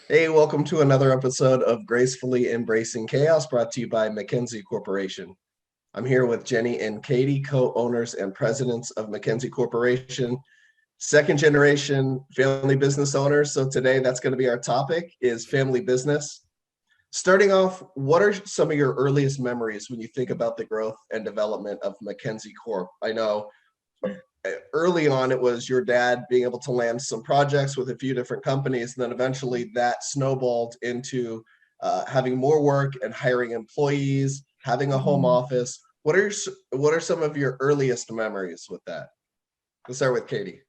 Hey, welcome to another episode of Gracefully Embracing Chaos, brought to you by MacKenzie Corporation. I'm here with Jenny and Katie, co-owners and presidents of MacKenzie Corporation, second generation family business owners. So today that's going to be our topic is family business. Starting off, what are some of your earliest memories when you think about the growth and development of MacKenzie Corp? I know early on it was your dad being able to land some projects with a few different companies, and then eventually that snowballed into having more work and hiring employees, having a home office. What are some of your earliest memories with that? Let's start with Katie.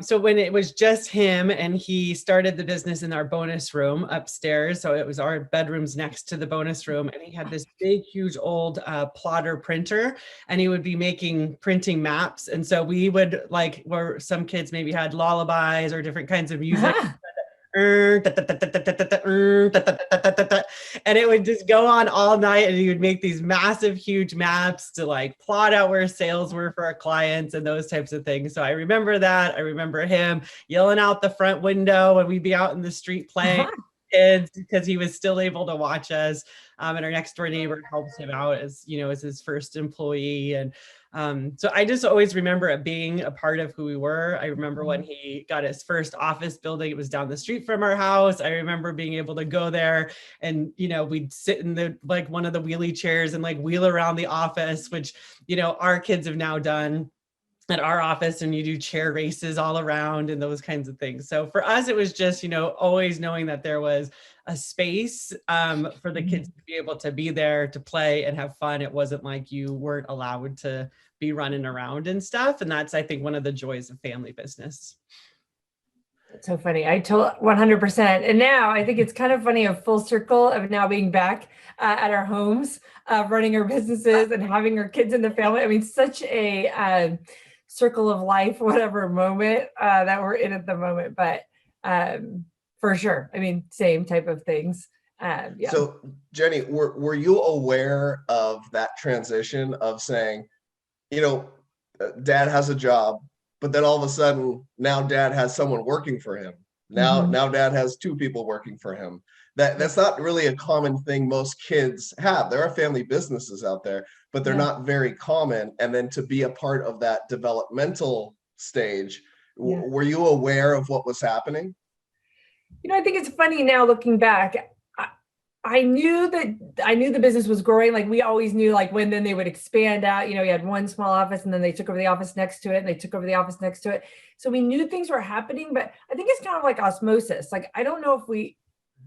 So when it was just him and he started the business in our bonus room upstairs, so it was our bedrooms next to the bonus room, and he had this big, huge old plotter printer, and he would be printing maps. And so we would where some kids maybe had lullabies or different kinds of music. And it would just go on all night, and he would make these massive, huge maps to plot out where sales were for our clients and those types of things. So I remember that. I remember him yelling out the front window when we'd be out in the street playing kids, because he was still able to watch us. And our next door neighbor helps him out as his first employee. And so I just always remember it being a part of who we were. I remember when he got his first office building, it was down the street from our house. I remember being able to go there and, we'd sit in the, one of the wheelie chairs and wheel around the office, which, our kids have now done at our office, and you do chair races all around and those kinds of things. So for us, it was just, always knowing that there was a space for the kids to be able to be there to play and have fun. It wasn't like you weren't allowed to be running around and stuff. And that's, I think, one of the joys of family business. That's so funny. I told 100%. And now I think it's kind of funny, a full circle of now being back at our homes, running our businesses and having our kids in the family. I mean, such a circle of life, whatever moment that we're in at the moment. But for sure, I mean, same type of things. Yeah. So Jenny, were you aware of that transition of saying, dad has a job, but then all of a sudden now dad has someone working for him. Now dad has two people working for him. That's not really a common thing most kids have. There are family businesses out there, but they're not very common. And then to be a part of that developmental stage, were you aware of what was happening? I think it's funny now looking back. I knew the business was growing. We always knew when then they would expand out, we had one small office and then they took over the office next to it and they took over the office next to it. So we knew things were happening, but I think it's kind of like osmosis. I don't know if we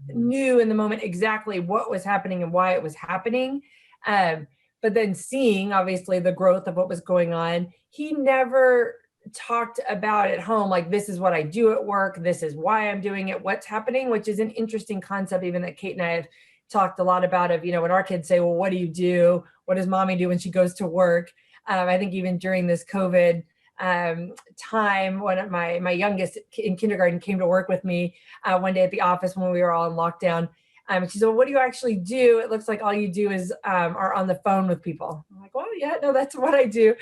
knew in the moment exactly what was happening and why it was happening. But then seeing obviously the growth of what was going on, he never talked about at home, this is what I do at work. This is why I'm doing it. What's happening, which is an interesting concept, even that Kate and I have talked a lot about of, when our kids say, well, what do you do? What does mommy do when she goes to work? I think even during this COVID time, when my youngest in kindergarten came to work with me one day at the office when we were all in lockdown. She said, well, what do you actually do? It looks like all you do is are on the phone with people. I'm like, well, yeah, no, that's what I do.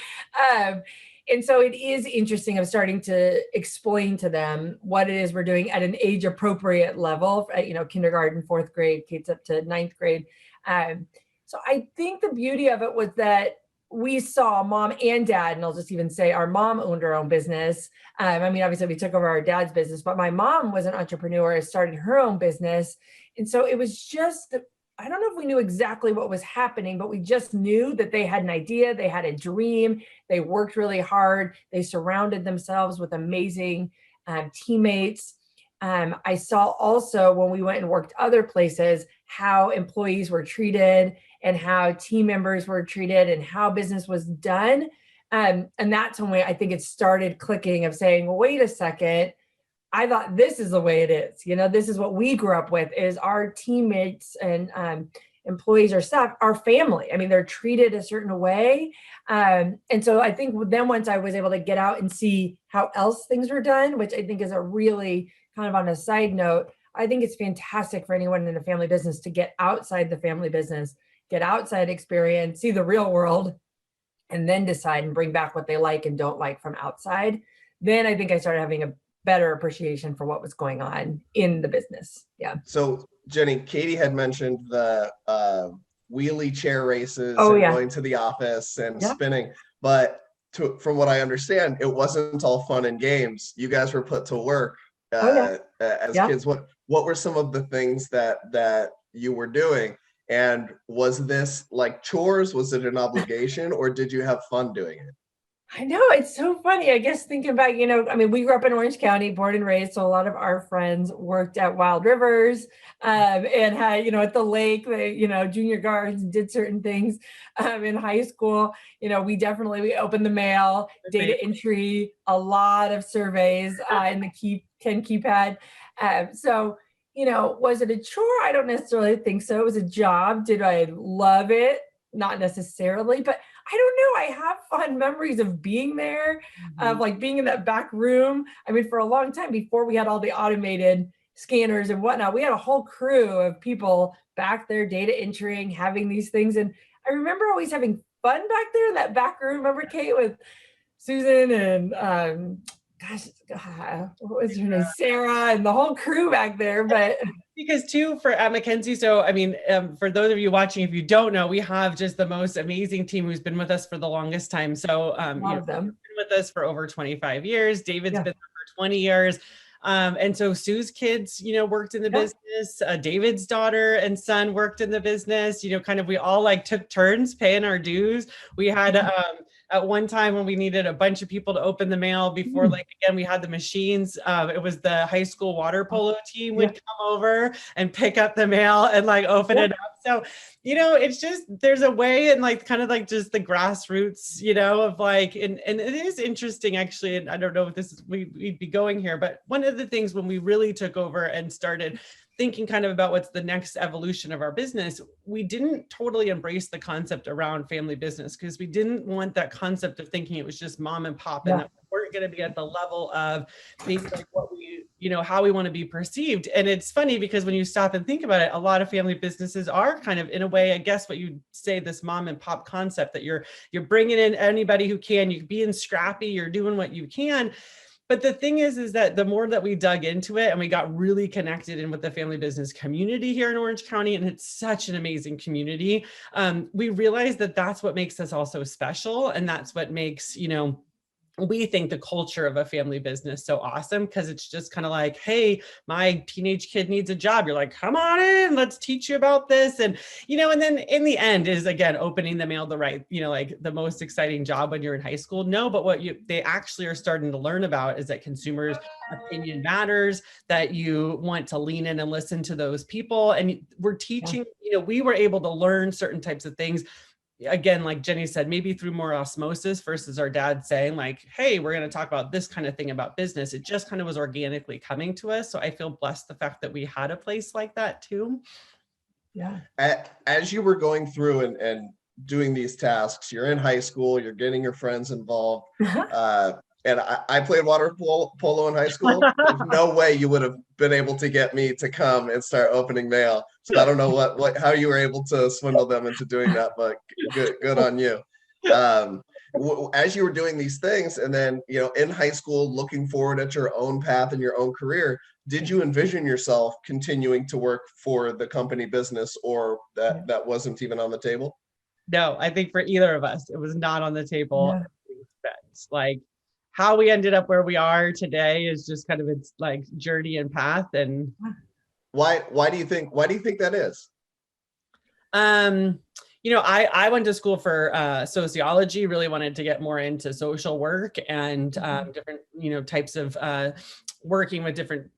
And so it is interesting of starting to explain to them what it is we're doing at an age appropriate level, kindergarten, fourth grade, kids up to ninth grade. So I think the beauty of it was that we saw mom and dad, and I'll just even say our mom owned her own business. Obviously we took over our dad's business, but my mom was an entrepreneur, started her own business. And so it was just, I don't know if we knew exactly what was happening, but we just knew that they had an idea, they had a dream, they worked really hard, they surrounded themselves with amazing teammates. I saw also when we went and worked other places, how employees were treated and how team members were treated and how business was done. And that's when I think it started clicking of saying, well, wait a second, I thought this is the way it is. This is what we grew up with, is our teammates and employees or staff, our family. They're treated a certain way. And so I think then once I was able to get out and see how else things were done, which I think is a really kind of on a side note, I think it's fantastic for anyone in a family business to get outside the family business, get outside experience, see the real world, and then decide and bring back what they like and don't like from outside. Then I think I started having a better appreciation for what was going on in the business. Yeah. So Jenny, Katie had mentioned the wheelie chair races Oh, and yeah. going to the office and Yeah. spinning, but from what I understand, it wasn't all fun and games. You guys were put to work Oh, yeah. as Yeah. kids. What were some of the things that you were doing? And was this like chores? Was it an obligation, or did you have fun doing it? I know, it's so funny. I guess thinking about, I mean, we grew up in Orange County, born and raised. So a lot of our friends worked at Wild Rivers, and had, at the lake, they, junior guards, did certain things in high school. We opened the mail, data entry, a lot of surveys in the 10 keypad. So, was it a chore? I don't necessarily think so. It was a job. Did I love it? Not necessarily, but I don't know. I have fond memories of being there, of like being in that back room. I mean, for a long time before we had all the automated scanners and whatnot, we had a whole crew of people back there data entering, having these things. And I remember always having fun back there in that back room. Remember, Kate, with Susan and what was her name? Sarah and the whole crew back there. But because too, for at MacKenzie, so I mean, for those of you watching, if you don't know, we have just the most amazing team who's been with us for the longest time. So a lot of them been with us for over 25 years. David's Yeah. been there for 20 years. And so Sue's kids, worked in the Yeah. business. David's daughter and son worked in the business. Kind of, we all like took turns paying our dues. We had at one time when we needed a bunch of people to open the mail before, like, again, we had the machines. It was the high school water polo team would come over and pick up the mail and like open it up. So, it's just, there's a way, and like kind of like just the grassroots, of like, and it is interesting actually. And I don't know if this is, we'd be going here, but one of the things when we really took over and started thinking kind of about what's the next evolution of our business, we didn't totally embrace the concept around family business because we didn't want that concept of thinking it was just mom and pop and that we weren't going to be at the level of maybe like what we, how we want to be perceived. And it's funny because when you stop and think about it, a lot of family businesses are kind of, in a way, I guess what you'd say, this mom and pop concept that you're bringing in anybody who can, you being scrappy, you're doing what you can. But the thing is that the more that we dug into it and we got really connected in with the family business community here in Orange County, and it's such an amazing community, we realized that that's what makes us all so special. And that's what makes, we think the culture of a family business so awesome, because it's just kind of like, hey, my teenage kid needs a job. You're like, come on in, let's teach you about this. And, and then in the end is, again, opening the mail, the right, like the most exciting job when you're in high school. No, but what they actually are starting to learn about is that consumers' opinion matters, that you want to lean in and listen to those people. And we're teaching, we were able to learn certain types of things. Again, like Jenny said, maybe through more osmosis versus our dad saying like, hey, we're going to talk about this kind of thing about business. It just kind of was organically coming to us. So I feel blessed the fact that we had a place like that too. Yeah. As you were going through and doing these tasks, you're in high school, you're getting your friends involved. And I played water polo in high school. There's no way you would have been able to get me to come and start opening mail. So I don't know how you were able to swindle them into doing that, but good on you. As you were doing these things, and then in high school, looking forward at your own path and your own career, did you envision yourself continuing to work for the company business, or that wasn't even on the table? No, I think for either of us, it was not on the table. Yeah. Like, how we ended up where we are today is just kind of its like journey and path. And why do you think that is? I went to school for sociology, really wanted to get more into social work and different, types of working with different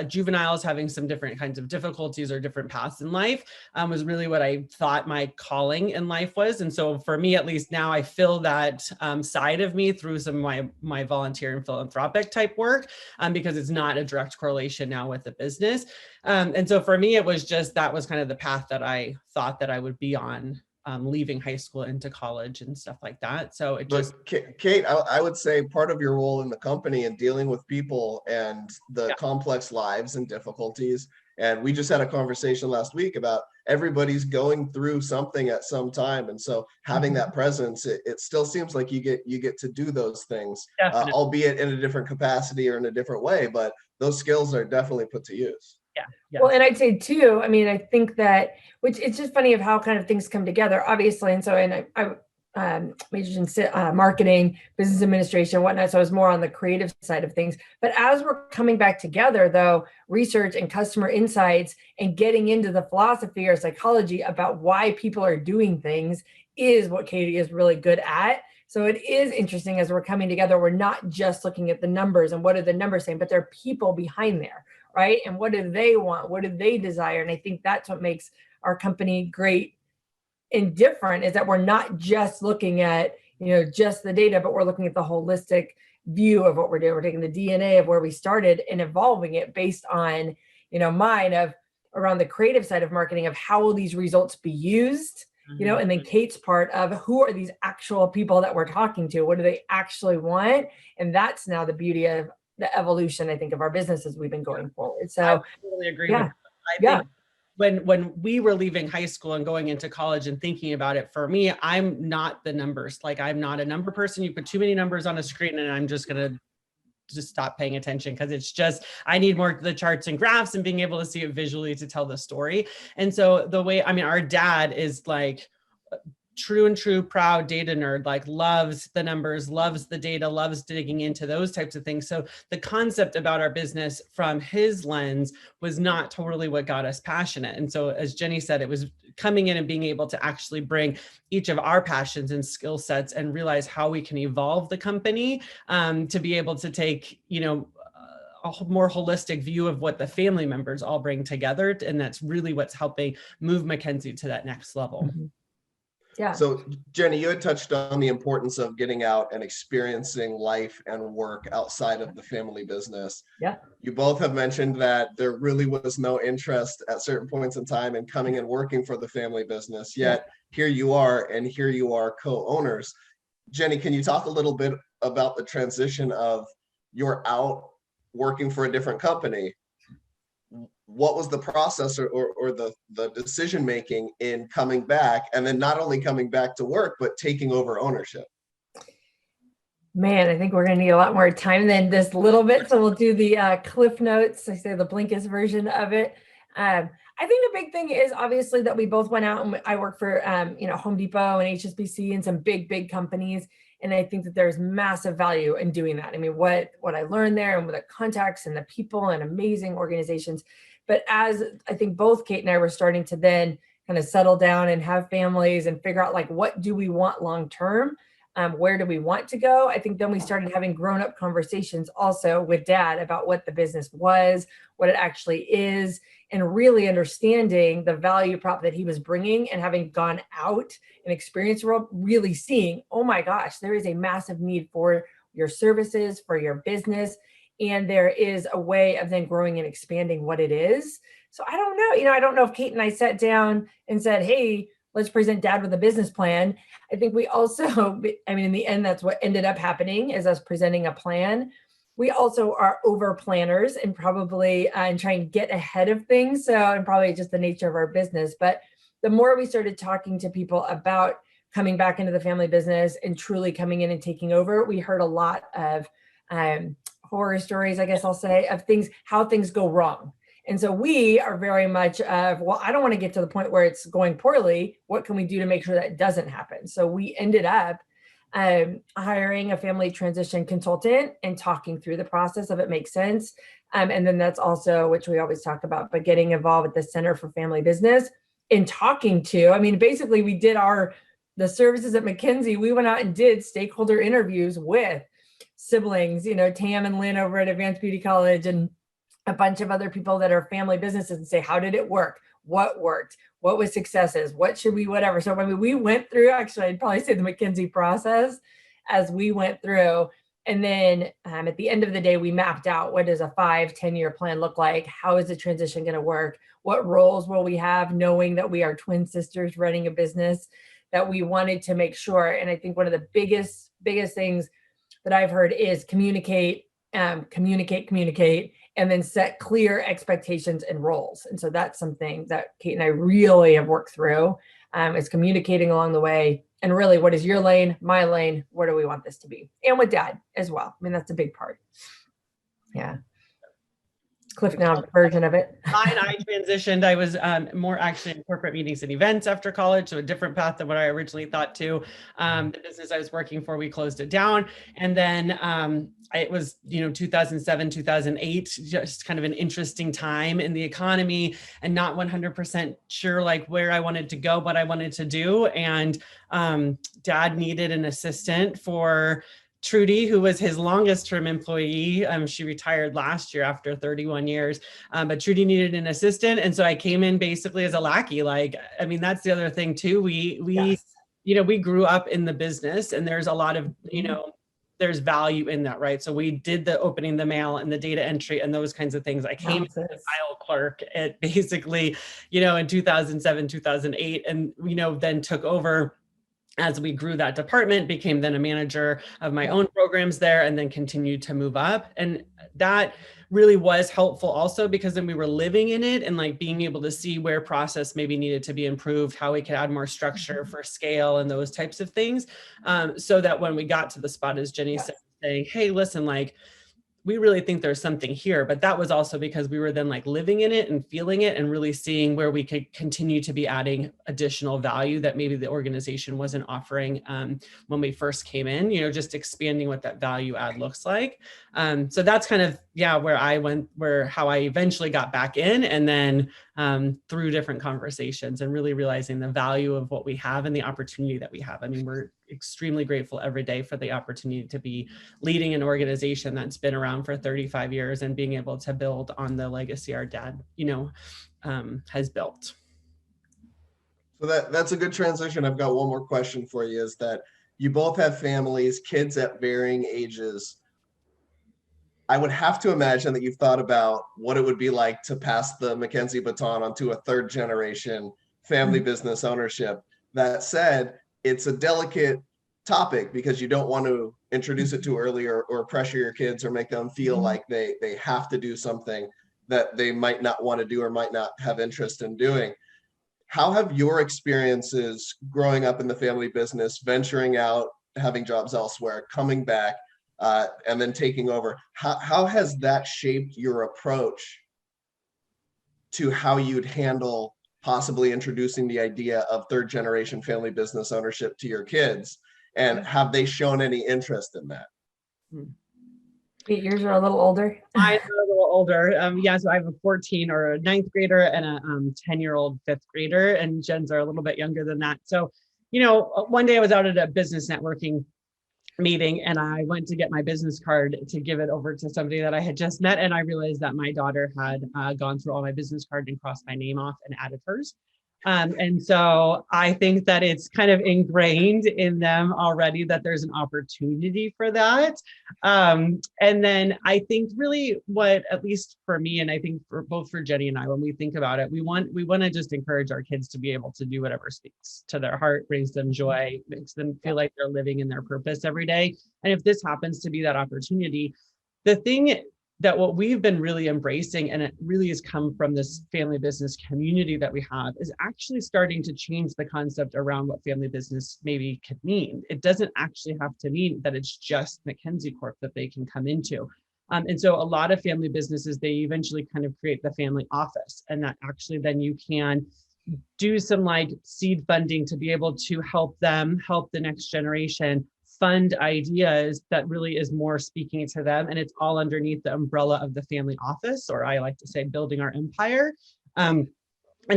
juveniles having some different kinds of difficulties or different paths in life was really what I thought my calling in life was. And so for me, at least now, I feel that side of me through some of my volunteer and philanthropic type work because it's not a direct correlation now with the business. And so for me, it was just, that was kind of the path that I thought that I would be on leaving high school into college and stuff like that. So it just, but Kate, I would say part of your role in the company and dealing with people and the complex lives and difficulties. And we just had a conversation last week about everybody's going through something at some time. And so having that presence, it still seems like you get to do those things, albeit in a different capacity or in a different way, but those skills are definitely put to use. Yeah. Well, and I'd say too, I mean, I think that, which it's just funny of how kind of things come together, obviously. And so, and I majored in marketing, business administration, whatnot. So I was more on the creative side of things. But as we're coming back together, though, research and customer insights and getting into the philosophy or psychology about why people are doing things is what Katie is really good at. So it is interesting as we're coming together, we're not just looking at the numbers and what are the numbers saying, but there are people behind there, right? And what do they want? What do they desire? And I think that's what makes our company great and different, is that we're not just looking at, just the data, but we're looking at the holistic view of what we're doing. We're taking the DNA of where we started and evolving it based on, mine of around the creative side of marketing of how will these results be used, and then Kate's part of who are these actual people that we're talking to? What do they actually want? And that's now the beauty of the evolution, I think, of our business as we've been going forward. So I totally agree with that. I think when we were leaving high school and going into college and thinking about it, for me, I'm not the numbers. Like, I'm not a number person. You put too many numbers on a screen and I'm just going to just stop paying attention, because it's just, I need more the charts and graphs and being able to see it visually to tell the story. And so the way, I mean, our dad is like true, proud data nerd, like loves the numbers, loves the data, loves digging into those types of things. So the concept about our business from his lens was not totally what got us passionate. And so as Jenny said, it was coming in and being able to actually bring each of our passions and skill sets and realize how we can evolve the company to be able to take, a more holistic view of what the family members all bring together. And that's really what's helping move MacKenzie to that next level. Mm-hmm. Yeah. So Jenny, you had touched on the importance of getting out and experiencing life and work outside of the family business. Yeah. You both have mentioned that there really was no interest at certain points in time in coming and working for the family business, yet here you are, and here you are co-owners. Jenny, can you talk a little bit about the transition of you're out working for a different company? What was the process or the decision making in coming back, and then not only coming back to work, but taking over ownership? Man, I think we're going to need a lot more time than this little bit. So we'll do the Cliff Notes. I say the Blinkist version of it. I think the big thing is obviously that we both went out and I work for, Home Depot and HSBC and some big companies. And I think that there's massive value in doing that. I mean, what I learned there and with the contacts and the people and amazing organizations. But as I think both Kate and I were starting to then kind of settle down and have families and figure out like, what do we want long-term? Where do we want to go? I think then we started having grown-up conversations also with Dad about what the business was, what it actually is, and really understanding the value prop that he was bringing, and having gone out and experienced the world, really seeing, oh my gosh, there is a massive need for your services, for your business. And there is a way of then growing and expanding what it is. So I don't know, I don't know if Kate and I sat down and said, hey, let's present Dad with a business plan. I think we also, in the end, that's what ended up happening, is us presenting a plan. We also are over planners and probably and try and get ahead of things. So, and probably just the nature of our business. But the more we started talking to people about coming back into the family business and truly coming in and taking over, we heard a lot of horror stories, I guess I'll say, of things, how things go wrong. And so we are very much of, well, I don't want to get to the point where it's going poorly. What can we do to make sure that doesn't happen? So we ended up hiring a family transition consultant and talking through the process of it makes sense. And then that's also, which we always talk about, but getting involved with the Center for Family Business and talking to, basically we did the services at MacKenzie, we went out and did stakeholder interviews with siblings, Tam and Lynn over at Advanced Beauty College and a bunch of other people that are family businesses, and say, how did it work? What worked? What was successes? What should we, whatever. So we went through, actually, I'd probably say the MacKenzie process as we went through. And then at the end of the day, we mapped out, what does a 5-10 year plan look like? How is the transition going to work? What roles will we have, knowing that we are twin sisters running a business? that we wanted to make sure. And I think one of the biggest things that I've heard is communicate, and then set clear expectations and roles. And so that's something that Kate and I really have worked through, is communicating along the way. And really, what is your lane, my lane? Where do we want this to be? And with Dad as well. I mean, that's a big part. Yeah. Cliff Now version of it. I transitioned. I was more actually in corporate meetings and events after college, so a different path than what I originally thought too. The business I was working for, we closed it down. And then it was, 2007, 2008, just kind of an interesting time in the economy and not 100% sure like where I wanted to go, what I wanted to do. And Dad needed an assistant for Trudy, who was his longest term employee. She retired last year after 31 years, but Trudy needed an assistant. And so I came in basically as a lackey. That's the other thing too. We we grew up in the business, and there's a lot of, there's value in that, right? So we did the opening the mail and the data entry and those kinds of things. I came as a file clerk at basically, in 2007, 2008, and, then took over as we grew that department, became then a manager of my own programs there, and then continued to move up. And that really was helpful also, because then we were living in it and like being able to see where process maybe needed to be improved, how we could add more structure for scale and those types of things. So that when we got to the spot, as Jenny said, saying, hey, listen, we really think there's something here. But that was also because we were then living in it and feeling it and really seeing where we could continue to be adding additional value that maybe the organization wasn't offering when we first came in, just expanding what that value add looks like. So that's kind of, where I went, how I eventually got back in, and then through different conversations and really realizing the value of what we have and the opportunity that we have. I mean, we're extremely grateful every day for the opportunity to be leading an organization that's been around for 35 years and being able to build on the legacy our dad, has built. So that's a good transition. I've got one more question for you, is that you both have families, kids at varying ages. I would have to imagine that you've thought about what it would be like to pass the MacKenzie baton onto a third generation family business ownership. That said, it's a delicate topic because you don't want to introduce it too early or pressure your kids or make them feel like they have to do something that they might not want to do or might not have interest in doing. How have your experiences growing up in the family business, venturing out, having jobs elsewhere, coming back, and then taking over, how has that shaped your approach to how you'd handle possibly introducing the idea of third generation family business ownership to your kids? And have they shown any interest in that? 8 years or a little older? I'm a little older. So I have a 14 or a 9th grader and a 10-year-old 5th grader, and Jen's are a little bit younger than that. So, one day I was out at a business networking meeting and I went to get my business card to give it over to somebody that I had just met. And I realized that my daughter had gone through all my business cards and crossed my name off and added hers. And so I think that it's kind of ingrained in them already that there's an opportunity for that. And then I think really what, at least for me, and I think for both for Jenny and I, when we think about it, we want to just encourage our kids to be able to do whatever speaks to their heart, brings them joy, makes them feel like they're living in their purpose every day. And if this happens to be that opportunity, the thing that what we've been really embracing, and it really has come from this family business community that we have, is actually starting to change the concept around what family business maybe could mean. It doesn't actually have to mean that it's just MacKenzie Corp that they can come into. And so a lot of family businesses, they eventually kind of create the family office, and that actually then you can do some seed funding to be able to help them help the next generation fund ideas that really is more speaking to them. And it's all underneath the umbrella of the family office, or I like to say building our empire. And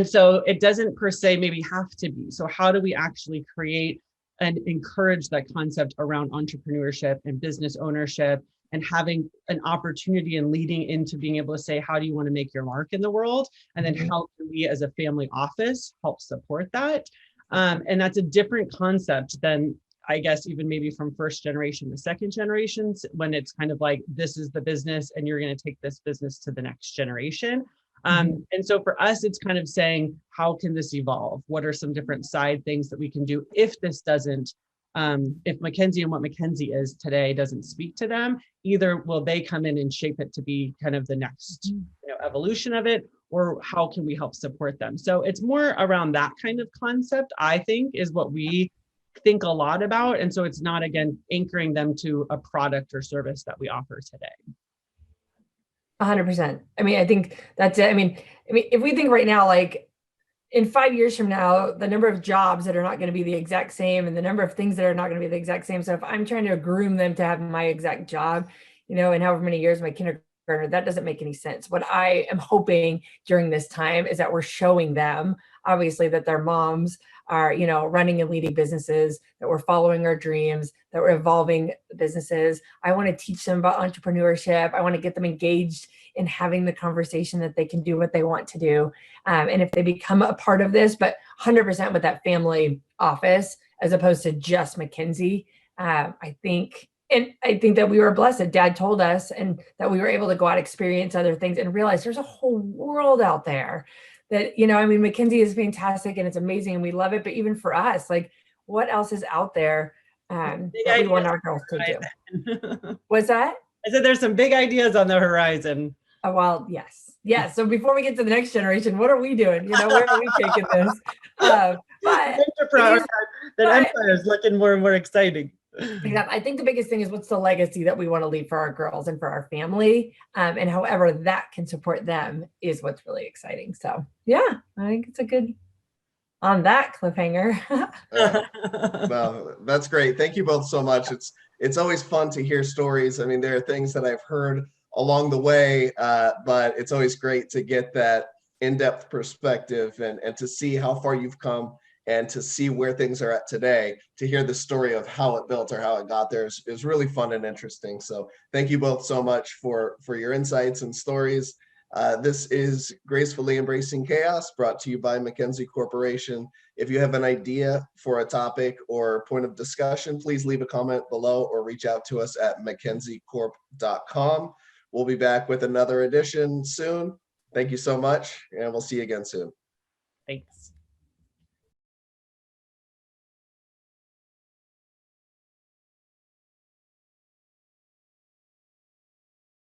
so it doesn't per se maybe have to be. So how do we actually create and encourage that concept around entrepreneurship and business ownership and having an opportunity and leading into being able to say, how do you want to make your mark in the world? And then how can we as a family office help support that? And that's a different concept than, I guess, even maybe from first generation to second generations, when it's kind of like, this is the business and you're going to take this business to the next generation. And so for us, it's kind of saying, how can this evolve? What are some different side things that we can do if this doesn't, if MacKenzie and what MacKenzie is today doesn't speak to them, either will they come in and shape it to be kind of the next evolution of it, or how can we help support them? So it's more around that kind of concept, I think, is what we think a lot about. And so it's not, again, anchoring them to a product or service that we offer today. 100%. I mean, I think that's it. I mean, if we think right now, like in 5 years from now, the number of jobs that are not going to be the exact same and the number of things that are not going to be the exact same. So if I'm trying to groom them to have my exact job, in however many years, my kindergartner, that doesn't make any sense. What I am hoping during this time is that we're showing them, obviously, that their moms are, running and leading businesses, that we're following our dreams, that we're evolving businesses. I want to teach them about entrepreneurship. I want to get them engaged in having the conversation that they can do what they want to do. And if they become a part of this, but 100% with that family office, as opposed to just MacKenzie, I think that we were blessed that Dad told us, and that we were able to go out, experience other things, and realize there's a whole world out there that, MacKenzie is fantastic and it's amazing and we love it. But even for us, like, what else is out there that we want our girls to do? What's that? I said there's some big ideas on the horizon. Oh, well, yes. Yeah. So before we get to the next generation, what are we doing? Where are we taking this? But that empire is looking more and more exciting. I think the biggest thing is, what's the legacy that we want to leave for our girls and for our family, and however that can support them is what's really exciting. So yeah, I think it's a good on that cliffhanger. No, that's great. Thank you both so much. It's always fun to hear stories. I mean, there are things that I've heard along the way, but it's always great to get that in-depth perspective and to see how far you've come, and to see where things are at today, to hear the story of how it built or how it got there is really fun and interesting. So thank you both so much for your insights and stories. This is Gracefully Embracing Chaos, brought to you by MacKenzie Corporation. If you have an idea for a topic or point of discussion, please leave a comment below or reach out to us at MackenzieCorp.com. We'll be back with another edition soon. Thank you so much, and we'll see you again soon. Thanks.